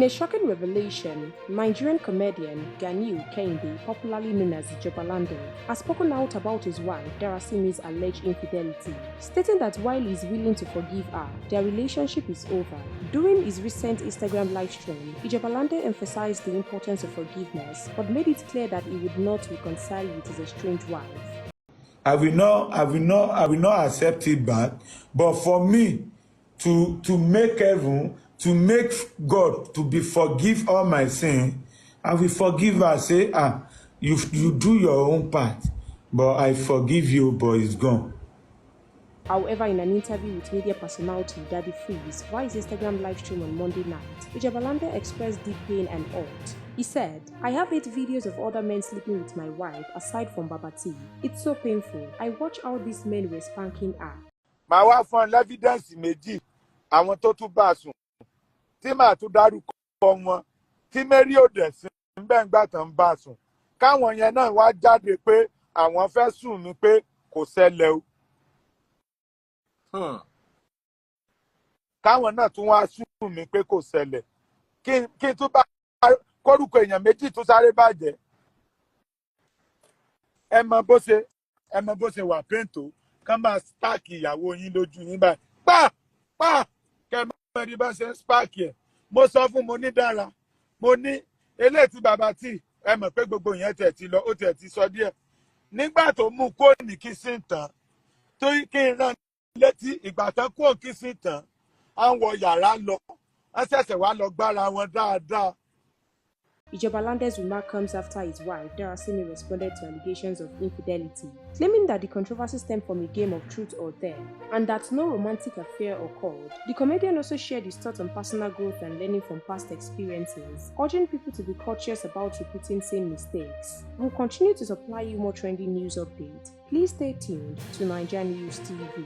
In a shocking revelation, Nigerian comedian Ganiu Kehinde, popularly known as Ijoba Lande, has spoken out about his wife Darasimi's alleged infidelity, stating that while he is willing to forgive her, their relationship is over. During his recent Instagram livestream, Ijoba Lande emphasized the importance of forgiveness, but made it clear that he would not reconcile with his estranged wife. I will not accept it back. But for me to make heaven, to make God to be forgive all my sin, I will forgive her. Say, you do your own part, but I forgive you, but it's gone. However, in an interview with media personality Daddy Freeze via his Instagram livestream on Monday night, Ijoba Lande expressed deep pain and hurt. He said, "I have 8 videos of other men sleeping with my wife aside from Babati. It's so painful. I watch how these men were spanking her." My wife found evidence méjì àwọn tó tún bá sùn tí màá tún dárúkọ wọn tí Mary ò dẹ̀ sí níbẹ̀ ńgbà tán bá sùn káwọn yẹn náà wá jáde pé àwọn fẹ́ sùn mí pé kò ṣẹlẹ̀ o. Káwọn náà tún wá sùn mí pé kò ṣẹlẹ̀ kí n tún bá kórúkọ èèyàn méjì tún sáré bàjẹ́. Ẹ mọ bó ṣe wà péǹtò ká máa spáàkì ìyàwó yín lójú yín báyìí pa kẹ mọ ẹni bá ṣe ń spáàkì ẹ. Mo sọ fún mo ní dára mo ní eléyìí tí bàbá tí ẹ mọ̀ pé gbogbo yẹn tẹ̀ ti lọ ó tẹ̀ ti sọ díẹ̀ nígbà tó mú kó ní kí sí tán tó kí n rán létí ìgbà tán kó kí sí tán à ń wọ yàrá lọ wọ́n ṣẹ̀ṣẹ̀ wá lọ gbára wọn dáadáa. Ijoba Lande's remark comes after his wife, Darasimi, responded to allegations of infidelity, claiming that the controversy stemmed from a game of truth or dare, and that no romantic affair occurred. The comedian also shared his thoughts on personal growth and learning from past experiences, urging people to be cautious about repeating same mistakes. We'll continue to supply you more trending news updates. Please stay tuned to NaijaNews TV.